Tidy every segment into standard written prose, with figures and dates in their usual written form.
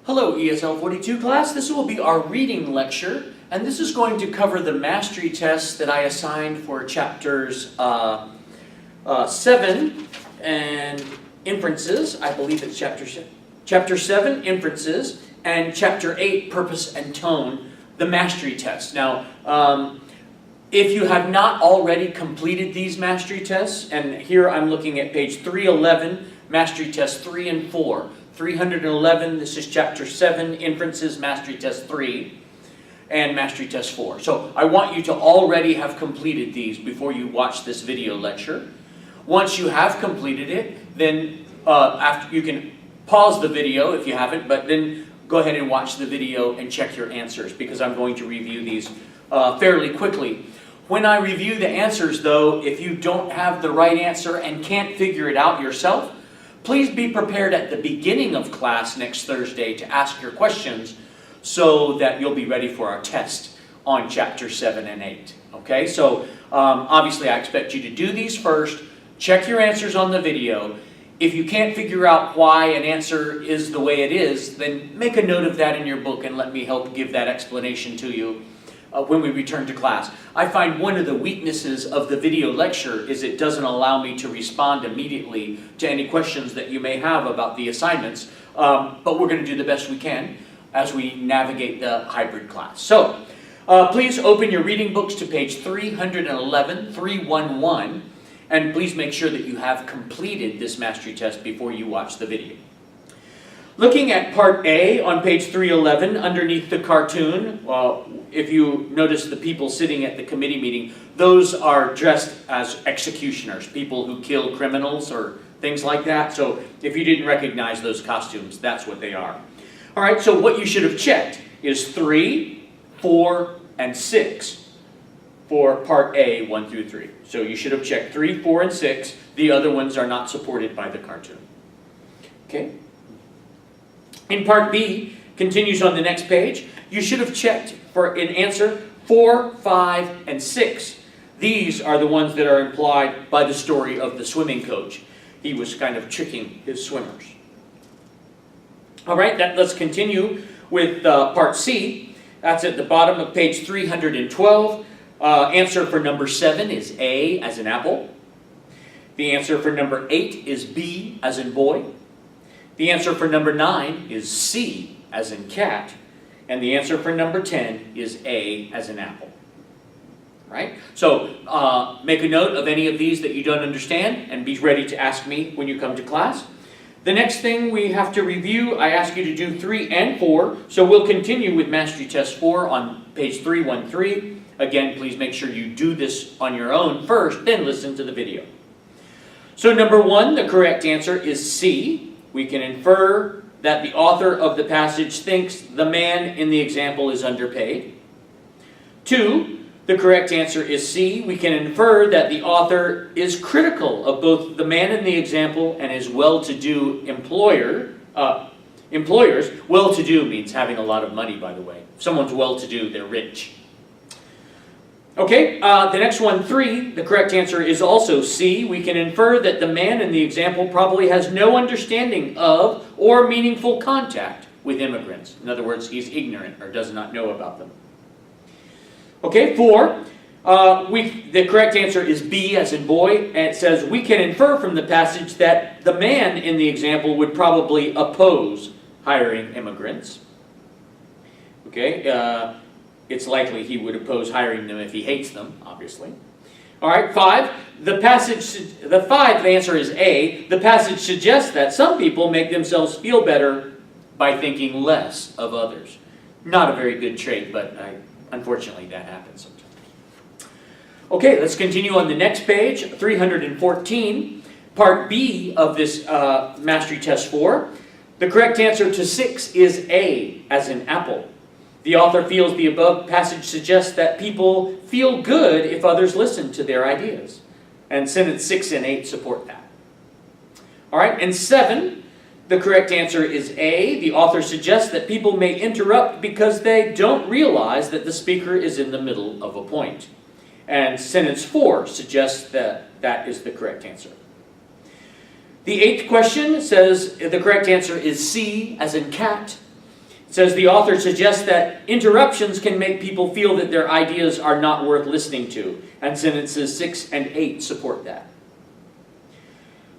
Hello ESL 42 class, this will be our reading lecture, and this is going to cover the mastery tests that I assigned for chapters 7 and inferences. I believe it's chapter 7, inferences, and chapter 8, purpose and tone, the mastery test. Now, if you have not already completed these mastery tests, and here I'm looking at page 311, mastery test 3 and 4. 311, this is chapter 7, inferences, mastery test 3, and mastery test 4. So I want you to already have completed these before you watch this video lecture. Once you have completed it, then after you can pause the video if you haven't, but then go ahead and watch the video and check your answers because I'm going to review these fairly quickly. When I review the answers though, if you don't have the right answer and can't figure it out yourself, please be prepared at the beginning of class next Thursday to ask your questions so that you'll be ready for our test on chapter 7 and 8. Okay, so obviously I expect you to do these first, check your answers on the video. If you can't figure out why an answer is the way it is, then make a note of that in your book and let me help give that explanation to you when we return to class. I find one of the weaknesses of the video lecture is it doesn't allow me to respond immediately to any questions that you may have about the assignments, but we're going to do the best we can as we navigate the hybrid class. So, please open your reading books to page 311, 311, and please make sure that you have completed this mastery test before you watch the video. Looking at part A on page 311, underneath the cartoon, if you notice the people sitting at the committee meeting, those are dressed as executioners, people who kill criminals or things like that. So if you didn't recognize those costumes, that's what they are. All right, so what you should have checked is 3, 4, and 6 for part A, 1 through 3. So you should have checked 3, 4, and 6. The other ones are not supported by the cartoon. Okay? In part B, continues on the next page, you should have checked for an answer 4, 5, and 6. These are the ones that are implied by the story of the swimming coach. He was kind of tricking his swimmers. All right, let's continue with part C. That's at the bottom of page 312. Answer for number 7 is A, as in apple. The answer for number 8 is B, as in boy. The answer for number 9 is C, as in cat. And the answer for number 10 is A, as in apple. Right? So make a note of any of these that you don't understand and be ready to ask me when you come to class. The next thing we have to review, I ask you to do 3 and 4. So we'll continue with Mastery Test 4 on page 313. Again, please make sure you do this on your own first, then listen to the video. So number 1, the correct answer is C. We can infer that the author of the passage thinks the man in the example is underpaid. 2, the correct answer is C. We can infer that the author is critical of both the man in the example and his well-to-do employers. Well-to-do means having a lot of money, by the way. If someone's well-to-do, they're rich. Okay, the next one, 3, the correct answer is also C. We can infer that the man in the example probably has no understanding of or meaningful contact with immigrants. In other words, he's ignorant or does not know about them. Okay, 4, the correct answer is B, as in boy, and it says we can infer from the passage that the man in the example would probably oppose hiring immigrants. Okay, it's likely he would oppose hiring them if he hates them, obviously. All right, 5. The answer is A. The passage suggests that some people make themselves feel better by thinking less of others. Not a very good trait, but unfortunately that happens sometimes. Okay, let's continue on the next page, 314. Part B of this Mastery Test 4. The correct answer to 6 is A, as in apple. The author feels the above passage suggests that people feel good if others listen to their ideas. And sentence 6 and 8 support that. All right, and 7, the correct answer is A. The author suggests that people may interrupt because they don't realize that the speaker is in the middle of a point. And sentence 4 suggests that that is the correct answer. The 8th question says the correct answer is C, as in cat. It says the author suggests that interruptions can make people feel that their ideas are not worth listening to, and sentences 6 and 8 support that.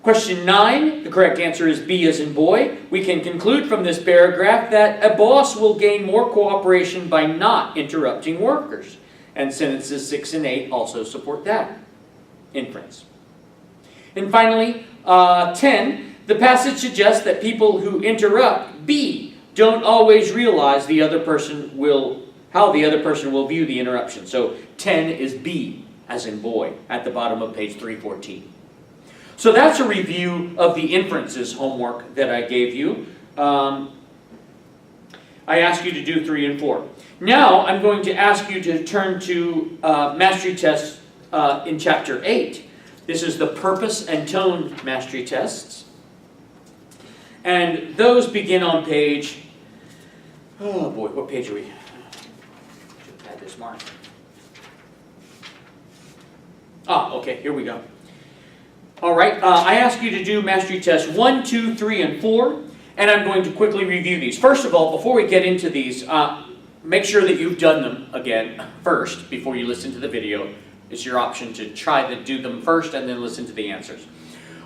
Question 9, the correct answer is B as in boy. We can conclude from this paragraph that a boss will gain more cooperation by not interrupting workers, and sentences 6 and 8 also support that inference. And finally, 10, the passage suggests that people who interrupt B don't always realize how the other person will view the interruption. So 10 is B as in boy at the bottom of page 314. So that's a review of the inferences homework that I gave you. I asked you to do 3 and 4. Now I'm going to ask you to turn to mastery tests in chapter 8. This is the purpose and tone mastery tests. And those begin on page, oh boy, what page are we? Should have had this marked. Okay, here we go. All right, I ask you to do mastery tests 1, 2, 3, and 4, and I'm going to quickly review these. First of all, before we get into these, make sure that you've done them again first before you listen to the video. It's your option to try to do them first and then listen to the answers.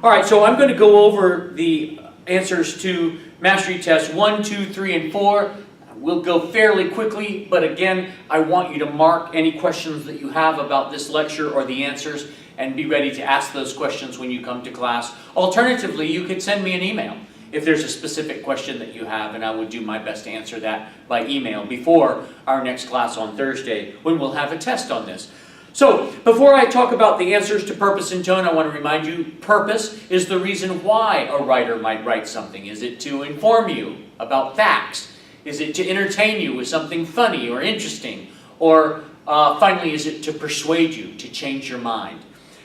All right, so I'm going to go over the answers to mastery tests 1, 2, 3, and 4. We'll go fairly quickly, but again, I want you to mark any questions that you have about this lecture or the answers, and be ready to ask those questions when you come to class. Alternatively, you could send me an email if there's a specific question that you have, and I would do my best to answer that by email before our next class on Thursday, when we'll have a test on this. So, before I talk about the answers to purpose and tone, I want to remind you, purpose is the reason why a writer might write something. Is it to inform you about facts? Is it to entertain you with something funny or interesting? Or finally, is it to persuade you, to change your mind?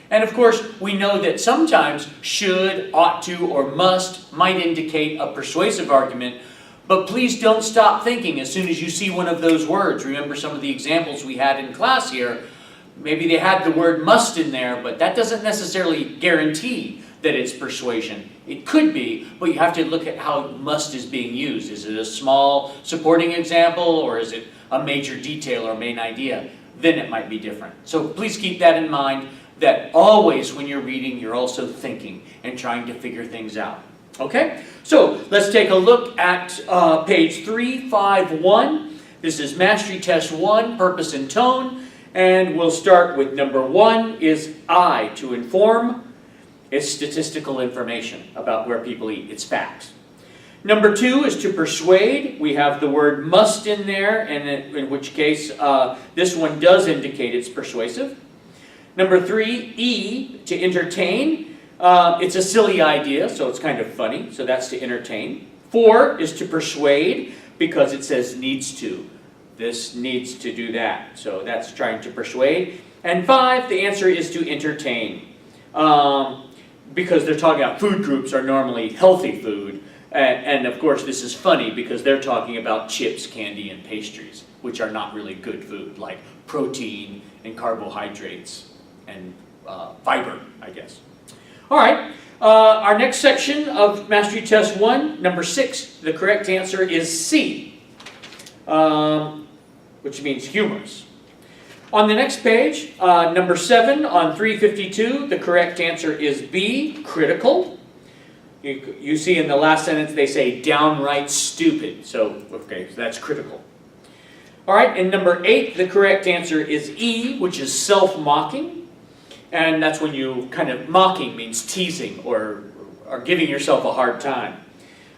And of course, we know that sometimes should, ought to, or must might indicate a persuasive argument, but please don't stop thinking as soon as you see one of those words. Remember some of the examples we had in class here. Maybe they had the word must in there, but that doesn't necessarily guarantee that it's persuasion. It could be, but you have to look at how must is being used. Is it a small supporting example, or is it a major detail or main idea? Then it might be different. So please keep that in mind, that always when you're reading, you're also thinking and trying to figure things out. Okay? So let's take a look at page 351. This is Mastery Test 1, Purpose and Tone. And we'll start with number 1 is I, to inform. It's statistical information about where people eat. It's facts. Number 2 is to persuade. We have the word must in there, and in which case this one does indicate it's persuasive. Number 3, E, to entertain. It's a silly idea, so it's kind of funny, so that's to entertain. 4 is to persuade, because it says needs to. This needs to do that, so that's trying to persuade. And 5, the answer is to entertain. Because they're talking about food groups are normally healthy food. And of course this is funny because they're talking about chips, candy, and pastries, which are not really good food, like protein and carbohydrates and fiber, I guess. All right, our next section of Mastery Test 1, number 6, the correct answer is C, which means humorous. On the next page, number 7 on 352, the correct answer is B, critical. You see in the last sentence they say downright stupid, so okay, so that's critical. All right, and number 8, the correct answer is E, which is self-mocking. And that's when you kind of, mocking means teasing or giving yourself a hard time.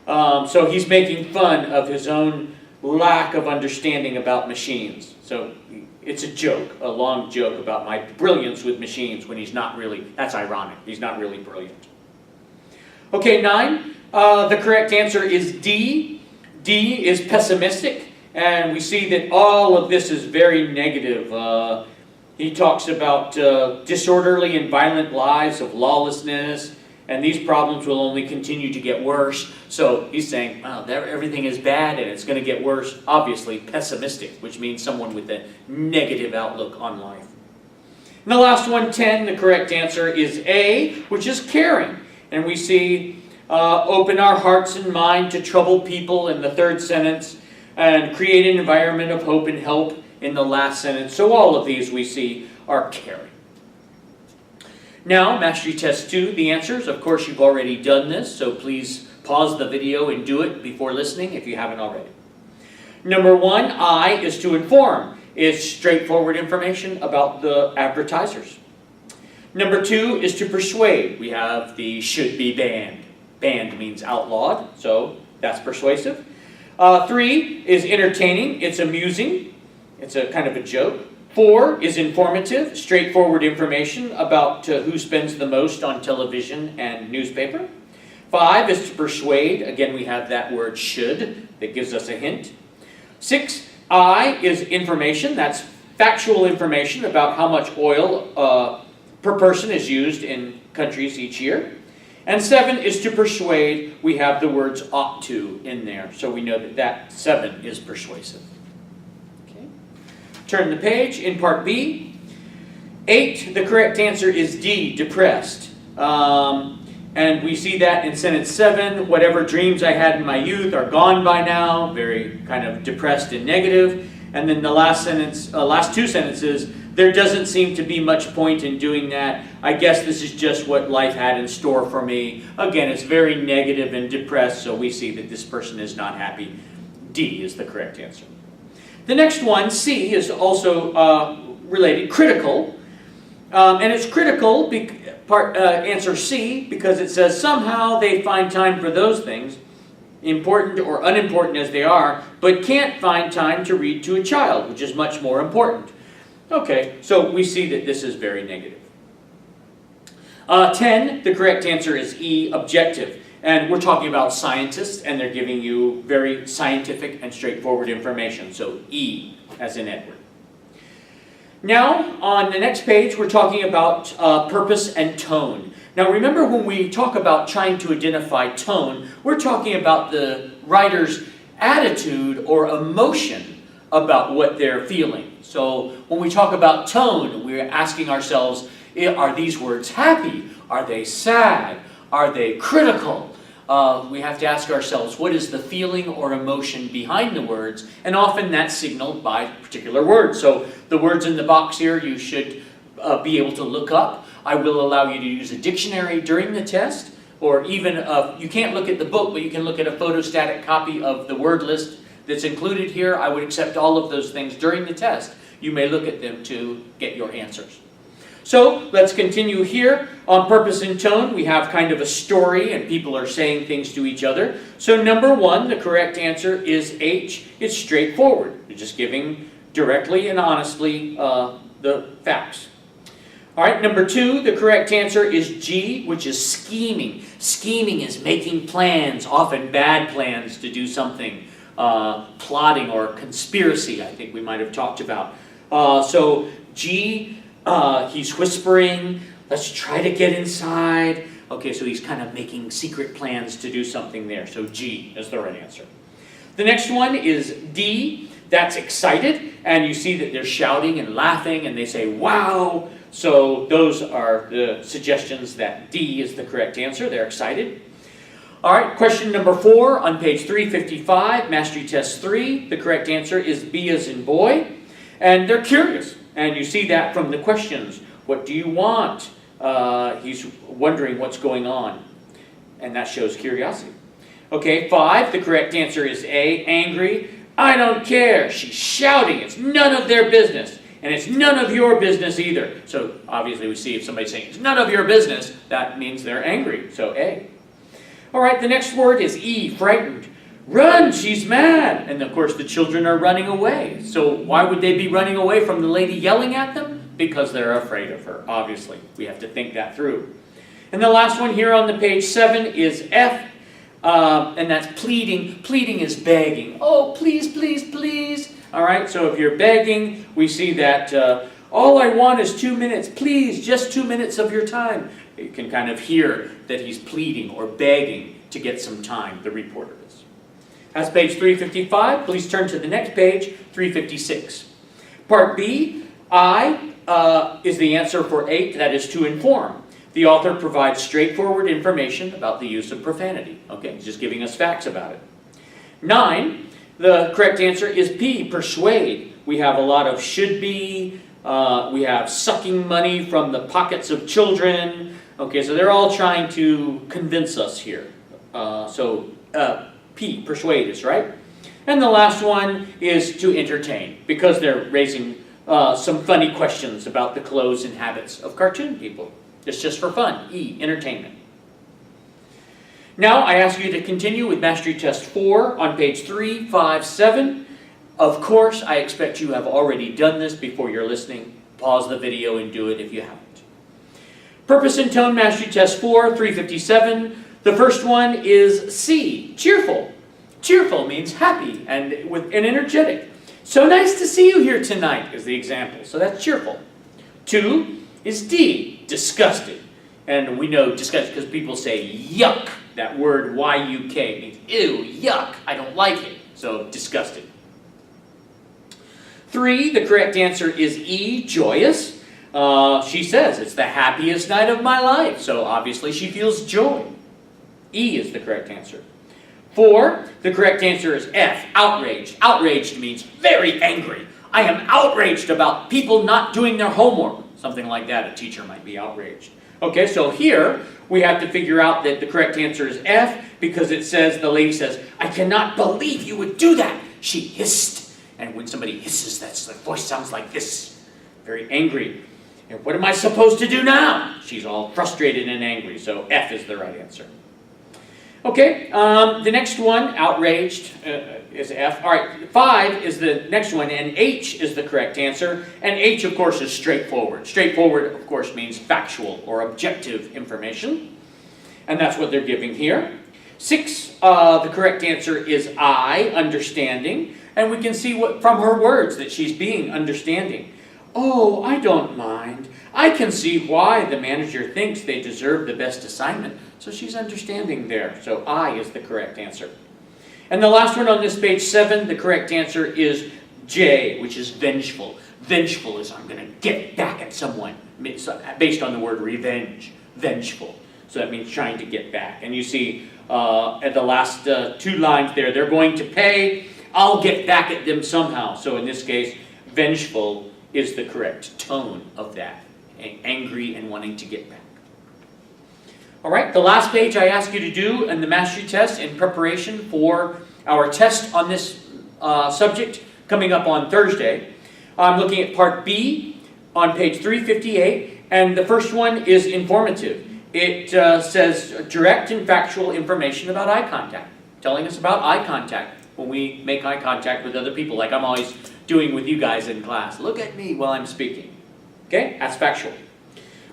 So he's making fun of his own lack of understanding about machines. So it's a joke, a long joke about my brilliance with machines when he's not really, that's ironic, he's not really brilliant. Okay, 9, the correct answer is D. D is pessimistic, and we see that all of this is very negative. He talks about disorderly and violent lives of lawlessness, and these problems will only continue to get worse. So he's saying, wow, everything is bad and it's going to get worse. Obviously pessimistic, which means someone with a negative outlook on life. And the last one, 10, the correct answer is A, which is caring. And we see, open our hearts and mind to troubled people in the third sentence. and create an environment of hope and help in the last sentence. So all of these we see are carry. Now, Mastery Test 2, the answers. Of course, you've already done this, so please pause the video and do it before listening if you haven't already. Number 1, I is to inform. It's straightforward information about the advertisers. Number 2 is to persuade. We have the should be banned. Banned means outlawed, so that's persuasive. 3 is entertaining. It's amusing. It's a kind of a joke. 4 is informative, straightforward information about who spends the most on television and newspaper. 5 is to persuade. Again, we have that word should that gives us a hint. 6, I is information. That's factual information about how much oil per person is used in countries each year. And 7 is to persuade. We have the words ought to in there, so we know that 7 is persuasive. Turn the page in part B. 8, the correct answer is D, depressed. And we see that in sentence 7, whatever dreams I had in my youth are gone by now, very kind of depressed and negative. And then the last sentence, last 2 sentences, there doesn't seem to be much point in doing that. I guess this is just what life had in store for me. Again, it's very negative and depressed, so we see that this person is not happy. D is the correct answer. The next one, C, is also related, critical. And it's critical, answer C, because it says somehow they find time for those things, important or unimportant as they are, but can't find time to read to a child, which is much more important. Okay, so we see that this is very negative. 10, the correct answer is E, objective. And we're talking about scientists, and they're giving you very scientific and straightforward information. So E, as in Edward. Now, on the next page, we're talking about purpose and tone. Now, remember when we talk about trying to identify tone, we're talking about the writer's attitude or emotion about what they're feeling. So when we talk about tone, we're asking ourselves, are these words happy? Are they sad? Are they critical? We have to ask ourselves, what is the feeling or emotion behind the words? And often that's signaled by particular words. So the words in the box here you should be able to look up. I will allow you to use a dictionary during the test, or even, you can't look at the book, but you can look at a photostatic copy of the word list that's included here. I would accept all of those things during the test. You may look at them to get your answers. So let's continue here. On purpose and tone, we have kind of a story and people are saying things to each other. So number 1, the correct answer is H. It's straightforward. You're just giving directly and honestly the facts. All right, number 2, the correct answer is G, which is scheming. Scheming is making plans, often bad plans to do something. Plotting or conspiracy, I think we might have talked about. So G, he's whispering, let's try to get inside. Okay, so he's kind of making secret plans to do something there. So G is the right answer. The next one is D, that's excited. And you see that they're shouting and laughing and they say, wow. So those are the suggestions that D is the correct answer. They're excited. All right, question number 4 on page 355, Mastery Test 3. The correct answer is B as in boy. And they're curious. And you see that from the questions. What do you want? He's wondering what's going on. And that shows curiosity. Okay, 5, the correct answer is A, angry. I don't care. She's shouting. It's none of their business. And it's none of your business either. So obviously we see if somebody's saying it's none of your business, that means they're angry. So A. All right, the next word is E, frightened. Run, she's mad. And of course the children are running away. So why would they be running away from the lady yelling at them? Because they're afraid of her, obviously. We have to think that through. And the last one here on the page 7 is F, and that's pleading. Pleading is begging. Oh, please, please, please. All right, so if you're begging, we see that all I want is 2 minutes. Please, just 2 minutes of your time. You can kind of hear that he's pleading or begging to get some time, the reporter is. That's page 355. Please turn to the next page, 356. Part B, I is the answer for 8, that is to inform. The author provides straightforward information about the use of profanity. Okay, he's just giving us facts about it. 9, The correct answer is P, persuade. We have a lot of should be. We have sucking money from the pockets of children. Okay, so they're all trying to convince us here. P, persuade is right. And the last one is to entertain, because they're raising some funny questions about the clothes and habits of cartoon people. It's just for fun. E, entertainment. Now I ask you to continue with Mastery Test 4 on page 3, 5, 7. Of course, I expect you have already done this before you're listening. Pause the video and do it if you haven't. Purpose and Tone Mastery Test 4, 357. The first one is C, cheerful. Cheerful means happy and energetic. So nice to see you here tonight is the example. So that's cheerful. 2 is D, disgusted. And we know disgusted because people say yuck. That word Y-U-K means ew, yuck, I don't like it. So disgusted. 3, the correct answer is E, joyous. She says it's the happiest night of my life. So obviously she feels joy. E is the correct answer. 4, the correct answer is F, outraged. Outraged means very angry. I am outraged about people not doing their homework. Something like that, a teacher might be outraged. Okay, so here we have to figure out that the correct answer is F, because it says, the lady says, I cannot believe you would do that. She hissed. And when somebody hisses, the voice sounds like this. Very angry. And what am I supposed to do now? She's all frustrated and angry, so F is the right answer. Okay, the next one, outraged, is F. All right, 5 is the next one, and H is the correct answer. And H, of course, is straightforward. Straightforward, of course, means factual or objective information. And that's what they're giving here. 6, the correct answer is I, understanding. And we can see from her words that she's being understanding. Oh, I don't mind. I can see why the manager thinks they deserve the best assignment. So she's understanding there. So I is the correct answer. And the last one on this page 7, the correct answer is J, which is vengeful. Vengeful is I'm going to get back at someone, based on the word revenge. Vengeful. So that means trying to get back. And you see at the last 2 lines there, they're going to pay. I'll get back at them somehow. So in this case, vengeful is the correct tone of that. Angry and wanting to get back. All right, the last page I ask you to do in the mastery test in preparation for our test on this subject coming up on Thursday. I'm looking at part B on page 358, and the first one is informative. It says direct and factual information about eye contact, telling us about eye contact when we make eye contact with other people, like I'm always doing with you guys in class. Look at me while I'm speaking. Okay, that's factual.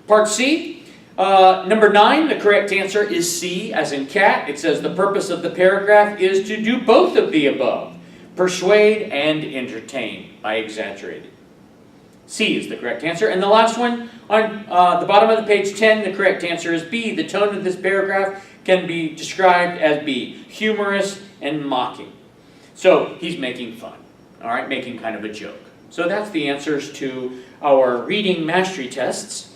Part C, number 9, the correct answer is C, as in cat. It says the purpose of the paragraph is to do both of the above. Persuade and entertain by exaggerated. C is the correct answer. And the last one, on the bottom of the page 10, the correct answer is B. The tone of this paragraph can be described as B, humorous and mocking. So he's making fun, all right, making kind of a joke. So that's the answers to our reading mastery tests.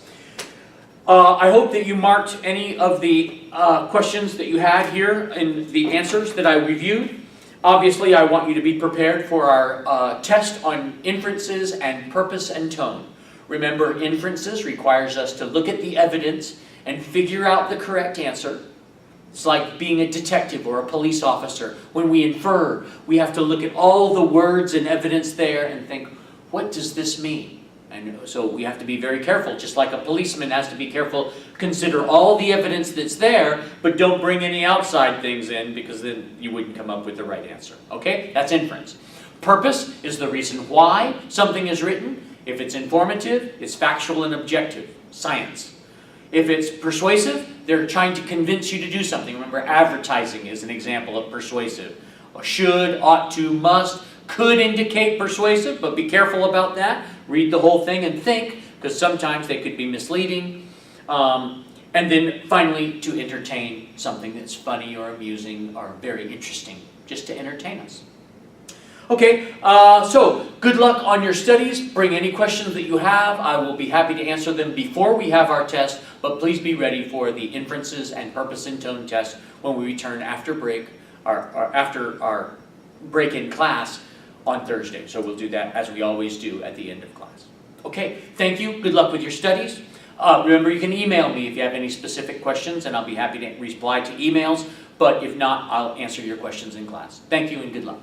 I hope that you marked any of the questions that you had here in the answers that I reviewed. Obviously, I want you to be prepared for our test on inferences and purpose and tone. Remember, inferences requires us to look at the evidence and figure out the correct answer. It's like being a detective or a police officer. When we infer, we have to look at all the words and evidence there and think, what does this mean? And so we have to be very careful, just like a policeman has to be careful. Consider all the evidence that's there, but don't bring any outside things in, because then you wouldn't come up with the right answer. Okay? That's inference. Purpose is the reason why something is written. If it's informative, it's factual and objective. Science. If it's persuasive, they're trying to convince you to do something. Remember, advertising is an example of persuasive. Should, ought to, must, could indicate persuasive, but be careful about that. Read the whole thing and think, because sometimes they could be misleading. And then finally, to entertain, something that's funny or amusing or very interesting, just to entertain us. Okay, so good luck on your studies. Bring any questions that you have. I will be happy to answer them before we have our test, but please be ready for the inferences and purpose and tone test when we return after break, or after our break-in class on Thursday. So we'll do that as we always do at the end of class. Okay, thank you. Good luck with your studies. Remember, you can email me if you have any specific questions, and I'll be happy to reply to emails. But if not, I'll answer your questions in class. Thank you and good luck.